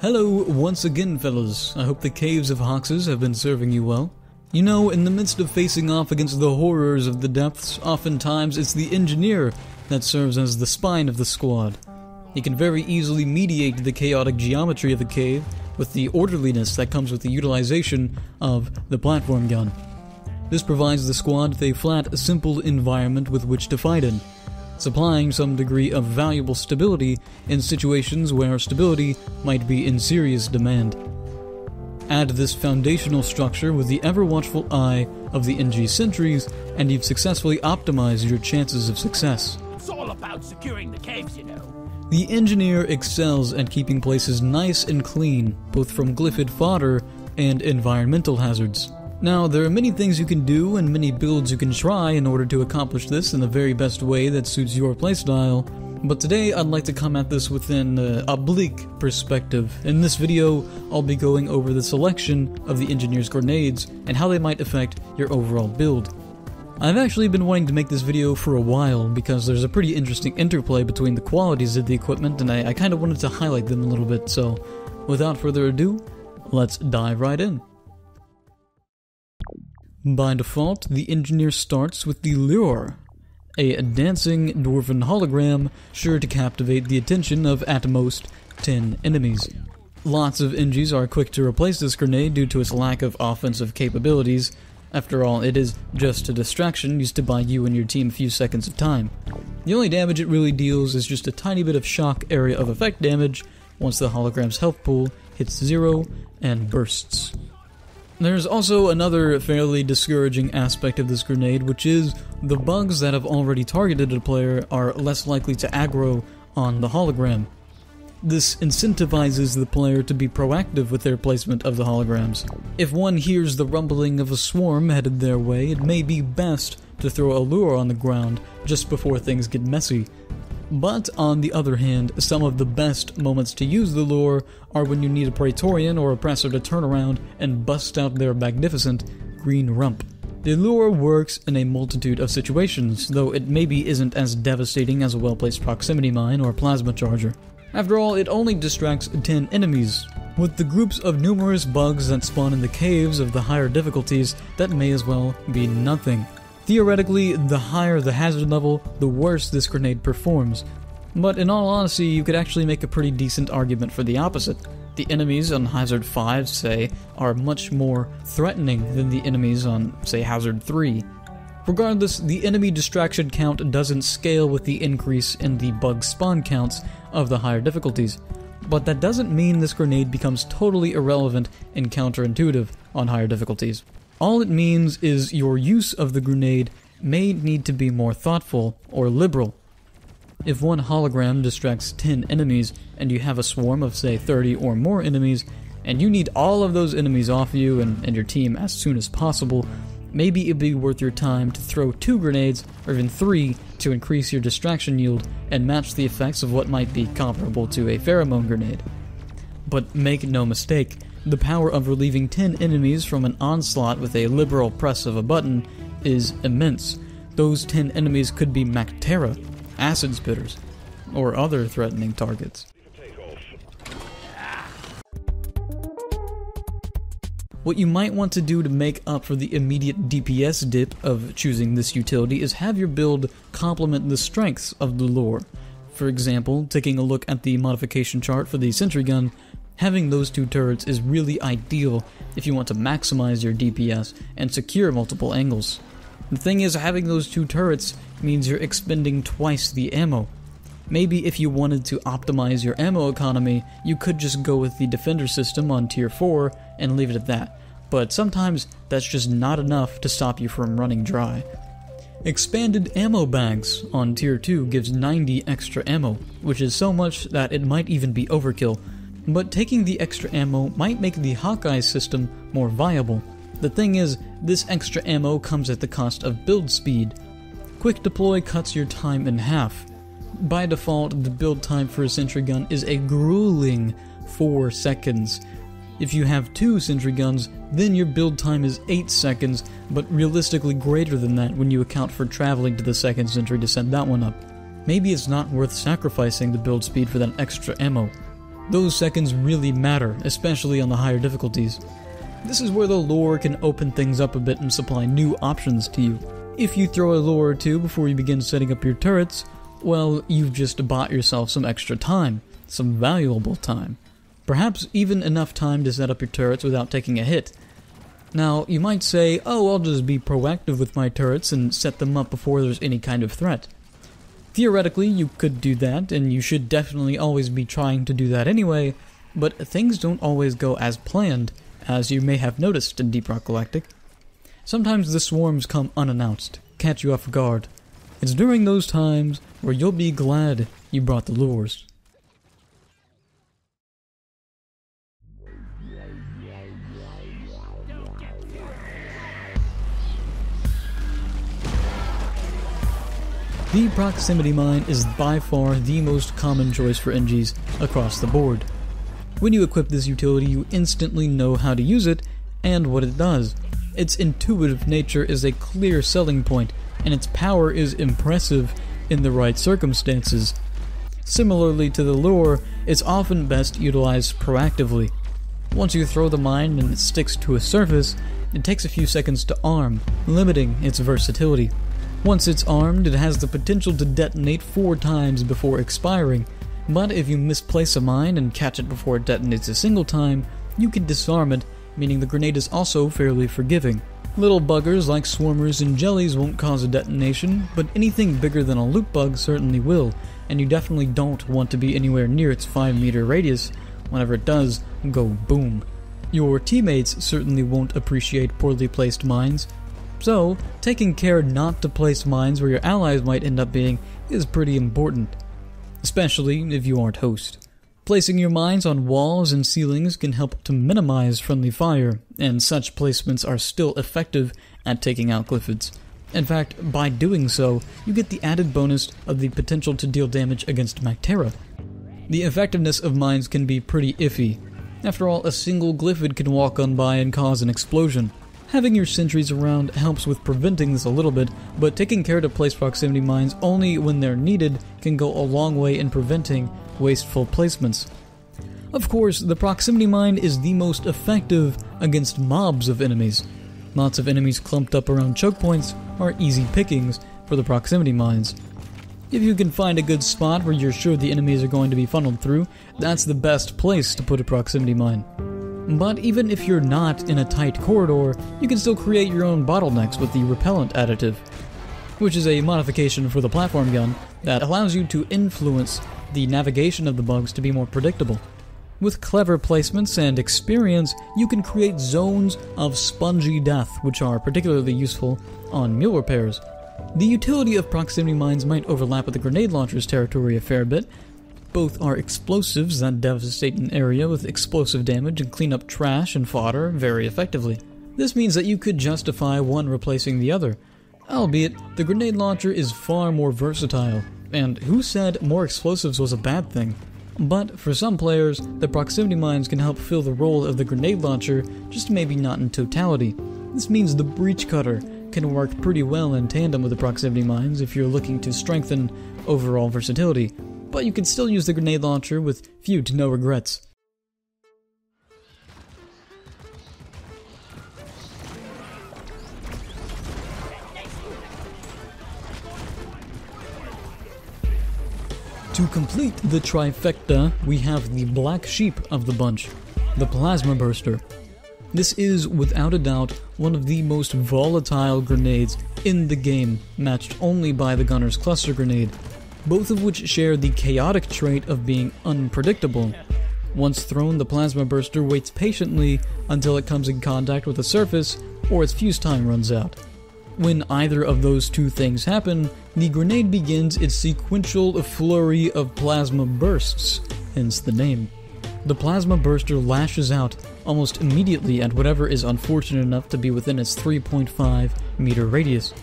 Hello once again, fellas. I hope the Caves of Hoxes have been serving you well. You know, in the midst of facing off against the horrors of the depths, oftentimes it's the engineer that serves as the spine of the squad. He can very easily mediate the chaotic geometry of the cave with the orderliness that comes with the utilization of the platform gun. This provides the squad with a flat, simple environment with which to fight in, supplying some degree of valuable stability in situations where stability might be in serious demand. Add this foundational structure with the ever-watchful eye of the NG sentries, and you've successfully optimized your chances of success. It's all about securing the caves, you know. The engineer excels at keeping places nice and clean, both from glyphid fodder and environmental hazards. Now, there are many things you can do and many builds you can try in order to accomplish this in the very best way that suits your playstyle, but today I'd like to come at this with an oblique perspective. In this video, I'll be going over the selection of the engineer's grenades and how they might affect your overall build. I've actually been wanting to make this video for a while because there's a pretty interesting interplay between the qualities of the equipment, and I kind of wanted to highlight them a little bit, so without further ado, let's dive right in. By default, the engineer starts with the L.U.R.E, a dancing dwarven hologram sure to captivate the attention of at most 10 enemies. Lots of NGs are quick to replace this grenade due to its lack of offensive capabilities. After all, it is just a distraction used to buy you and your team a few seconds of time. The only damage it really deals is just a tiny bit of shock area of effect damage once the hologram's health pool hits 0 and bursts. There's also another fairly discouraging aspect of this grenade, which is the bugs that have already targeted a player are less likely to aggro on the hologram. This incentivizes the player to be proactive with their placement of the holograms. If one hears the rumbling of a swarm headed their way, it may be best to throw a L.U.R.E on the ground just before things get messy. But, on the other hand, some of the best moments to use the L.U.R.E are when you need a Praetorian or Oppressor to turn around and bust out their magnificent green rump. The L.U.R.E works in a multitude of situations, though it maybe isn't as devastating as a well-placed proximity mine or plasma charger. After all, it only distracts 10 enemies. With the groups of numerous bugs that spawn in the caves of the higher difficulties, that may as well be nothing. Theoretically, the higher the hazard level, the worse this grenade performs. But in all honesty, you could actually make a pretty decent argument for the opposite. The enemies on hazard 5, say, are much more threatening than the enemies on, say, hazard 3. Regardless, the enemy distraction count doesn't scale with the increase in the bug spawn counts of the higher difficulties. But that doesn't mean this grenade becomes totally irrelevant and counterintuitive on higher difficulties. All it means is your use of the grenade may need to be more thoughtful or liberal. If one hologram distracts 10 enemies and you have a swarm of, say, 30 or more enemies, and you need all of those enemies off you and your team as soon as possible, maybe it'd be worth your time to throw 2 grenades, or even 3, to increase your distraction yield and match the effects of what might be comparable to a pheromone grenade. But make no mistake, the power of relieving 10 enemies from an onslaught with a liberal press of a button is immense. Those 10 enemies could be Mactera, acid spitters, or other threatening targets. What you might want to do to make up for the immediate DPS dip of choosing this utility is have your build complement the strengths of the L.U.R.E. For example, taking a look at the modification chart for the sentry gun, having those 2 turrets is really ideal if you want to maximize your DPS and secure multiple angles. The thing is, having those 2 turrets means you're expending twice the ammo. Maybe if you wanted to optimize your ammo economy, you could just go with the defender system on tier 4 and leave it at that, but sometimes that's just not enough to stop you from running dry. Expanded ammo bags on tier 2 gives 90 extra ammo, which is so much that it might even be overkill, but taking the extra ammo might make the Hawkeye system more viable. The thing is, this extra ammo comes at the cost of build speed. Quick deploy cuts your time in half. By default, the build time for a sentry gun is a grueling 4 seconds. If you have 2 sentry guns, then your build time is 8 seconds, but realistically greater than that when you account for traveling to the second sentry to set that one up. maybe it's not worth sacrificing the build speed for that extra ammo. Those seconds really matter, especially on the higher difficulties. This is where the lore can open things up a bit and supply new options to you. If you throw a lure or two before you begin setting up your turrets, well, you've just bought yourself some extra time, some valuable time. Perhaps even enough time to set up your turrets without taking a hit. Now, you might say, oh, I'll just be proactive with my turrets and set them up before there's any kind of threat. Theoretically, you could do that, and you should definitely always be trying to do that anyway, but things don't always go as planned, as you may have noticed in Deep Rock Galactic. Sometimes the swarms come unannounced, catch you off guard. It's during those times where you'll be glad you brought the lures. The proximity mine is by far the most common choice for NGs across the board. When you equip this utility, you instantly know how to use it and what it does. Its intuitive nature is a clear selling point, and its power is impressive in the right circumstances. Similarly to the lure, it's often best utilized proactively. Once you throw the mine and it sticks to a surface, it takes a few seconds to arm, limiting its versatility. Once it's armed, it has the potential to detonate 4 times before expiring, but if you misplace a mine and catch it before it detonates a single time, you can disarm it, meaning the grenade is also fairly forgiving. Little buggers like swarmers and jellies won't cause a detonation, but anything bigger than a loot bug certainly will, and you definitely don't want to be anywhere near its 5-meter radius. Whenever it does, go boom. Your teammates certainly won't appreciate poorly placed mines, so taking care not to place mines where your allies might end up being is pretty important, especially if you aren't host. Placing your mines on walls and ceilings can help to minimize friendly fire, and such placements are still effective at taking out glyphids. In fact, by doing so, you get the added bonus of the potential to deal damage against Mactera. The effectiveness of mines can be pretty iffy. After all, a single glyphid can walk on by and cause an explosion. Having your sentries around helps with preventing this a little bit, but taking care to place proximity mines only when they're needed can go a long way in preventing wasteful placements. Of course, the proximity mine is the most effective against mobs of enemies. Lots of enemies clumped up around choke points are easy pickings for the proximity mines. If you can find a good spot where you're sure the enemies are going to be funneled through, that's the best place to put a proximity mine. But even if you're not in a tight corridor, you can still create your own bottlenecks with the repellent additive, which is a modification for the platform gun that allows you to influence the navigation of the bugs to be more predictable. With clever placements and experience, you can create zones of spongy death, which are particularly useful on mule repairs. The utility of proximity mines might overlap with the grenade launcher's territory a fair bit. Both are explosives that devastate an area with explosive damage and clean up trash and fodder very effectively. This means that you could justify one replacing the other, albeit the grenade launcher is far more versatile, and who said more explosives was a bad thing? But for some players, the proximity mines can help fill the role of the grenade launcher, just maybe not in totality. This means the breach cutter can work pretty well in tandem with the proximity mines if you're looking to strengthen overall versatility, but you can still use the grenade launcher with few to no regrets. To complete the trifecta, we have the black sheep of the bunch, the plasma burster. This is, without a doubt, one of the most volatile grenades in the game, matched only by the gunner's cluster grenade, both of which share the chaotic trait of being unpredictable. Once thrown, the plasma burster waits patiently until it comes in contact with a surface or its fuse time runs out. When either of those two things happen, the grenade begins its sequential flurry of plasma bursts, hence the name. The plasma burster lashes out almost immediately at whatever is unfortunate enough to be within its 3.5 meter radius.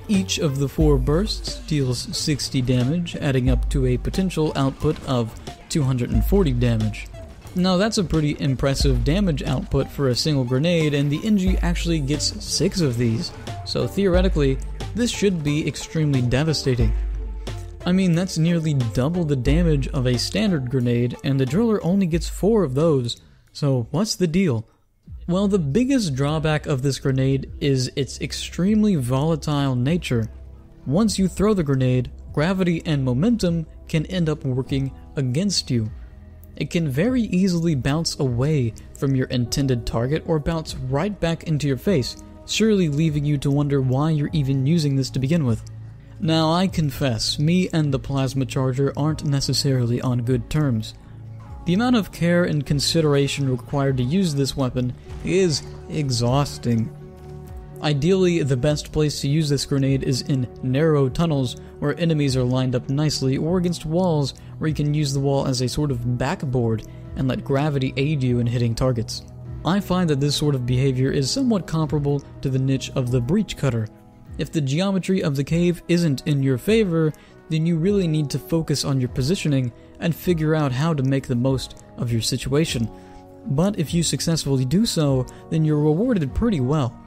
Each of the 4 bursts deals 60 damage, adding up to a potential output of 240 damage. Now that's a pretty impressive damage output for a single grenade, and the NG actually gets 6 of these, so theoretically, this should be extremely devastating. I mean, that's nearly double the damage of a standard grenade, and the driller only gets 4 of those. So what's the deal? Well, the biggest drawback of this grenade is its extremely volatile nature. Once you throw the grenade, gravity and momentum can end up working against you. It can very easily bounce away from your intended target or bounce right back into your face, surely leaving you to wonder why you're even using this to begin with. Now, I confess, me and the plasma charger aren't necessarily on good terms. The amount of care and consideration required to use this weapon is exhausting. Ideally, the best place to use this grenade is in narrow tunnels where enemies are lined up nicely, or against walls where you can use the wall as a sort of backboard and let gravity aid you in hitting targets. I find that this sort of behavior is somewhat comparable to the niche of the breach cutter. If the geometry of the cave isn't in your favor, then you really need to focus on your positioning and figure out how to make the most of your situation. But if you successfully do so, then you're rewarded pretty well.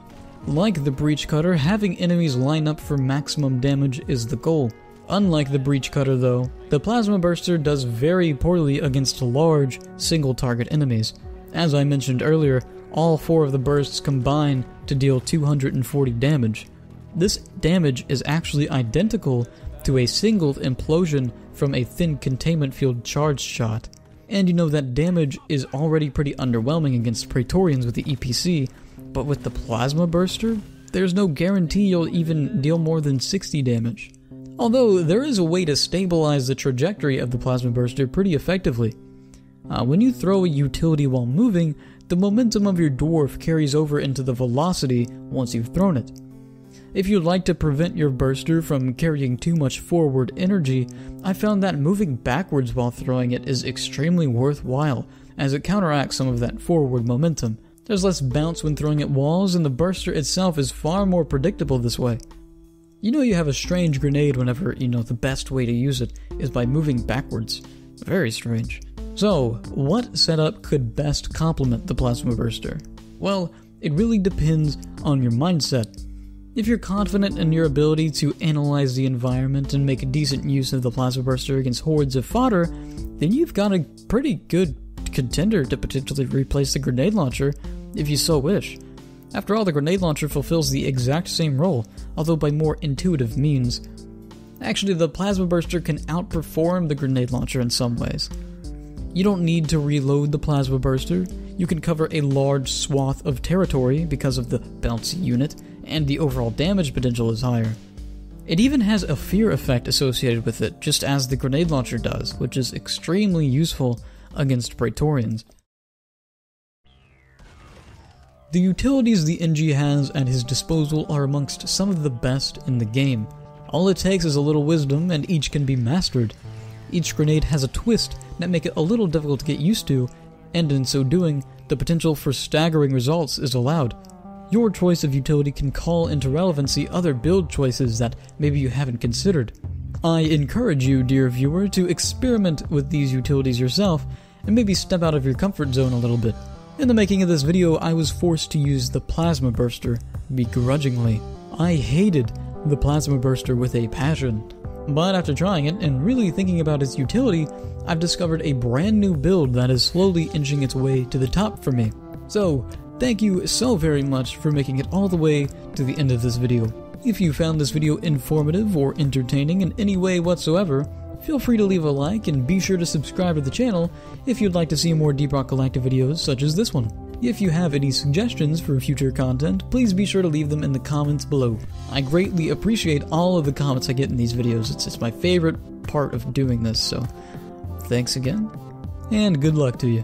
Like the breach cutter, having enemies line up for maximum damage is the goal. Unlike the breach cutter though, the plasma burster does very poorly against large, single-target enemies. As I mentioned earlier, all 4 of the bursts combine to deal 240 damage. This damage is actually identical to a single implosion from a thin containment field charge shot. And you know that damage is already pretty underwhelming against Praetorians with the EPC, but with the plasma burster, there's no guarantee you'll even deal more than 60 damage. Although, there is a way to stabilize the trajectory of the plasma burster pretty effectively. When you throw a utility while moving, the momentum of your dwarf carries over into the velocity once you've thrown it. If you'd like to prevent your burster from carrying too much forward energy, I found that moving backwards while throwing it is extremely worthwhile, as it counteracts some of that forward momentum. There's less bounce when throwing at walls, and the burster itself is far more predictable this way. You know you have a strange grenade whenever, the best way to use it is by moving backwards. Very strange. So, what setup could best complement the plasma burster? Well, it really depends on your mindset. If you're confident in your ability to analyze the environment and make a decent use of the plasma burster against hordes of fodder, then you've got a pretty good contender to potentially replace the grenade launcher if you so wish. After all, the grenade launcher fulfills the exact same role, although by more intuitive means. Actually, the plasma burster can outperform the grenade launcher in some ways. You don't need to reload the plasma burster. You can cover a large swath of territory because of the bouncy unit, and the overall damage potential is higher. It even has a fear effect associated with it, just as the grenade launcher does, which is extremely useful against Praetorians. The utilities the NG has at his disposal are amongst some of the best in the game. All it takes is a little wisdom, and each can be mastered. Each grenade has a twist that make it a little difficult to get used to, and in so doing, the potential for staggering results is allowed. Your choice of utility can call into relevancy other build choices that maybe you haven't considered. I encourage you, dear viewer, to experiment with these utilities yourself, and maybe step out of your comfort zone a little bit. In the making of this video, I was forced to use the plasma burster, begrudgingly. I hated the plasma burster with a passion. But after trying it, and really thinking about its utility, I've discovered a brand new build that is slowly inching its way to the top for me. So, thank you so very much for making it all the way to the end of this video. If you found this video informative or entertaining in any way whatsoever, feel free to leave a like and be sure to subscribe to the channel if you'd like to see more Deep Rock Galactic videos such as this one. If you have any suggestions for future content, please be sure to leave them in the comments below. I greatly appreciate all of the comments I get in these videos. It's my favorite part of doing this, so thanks again, and good luck to you.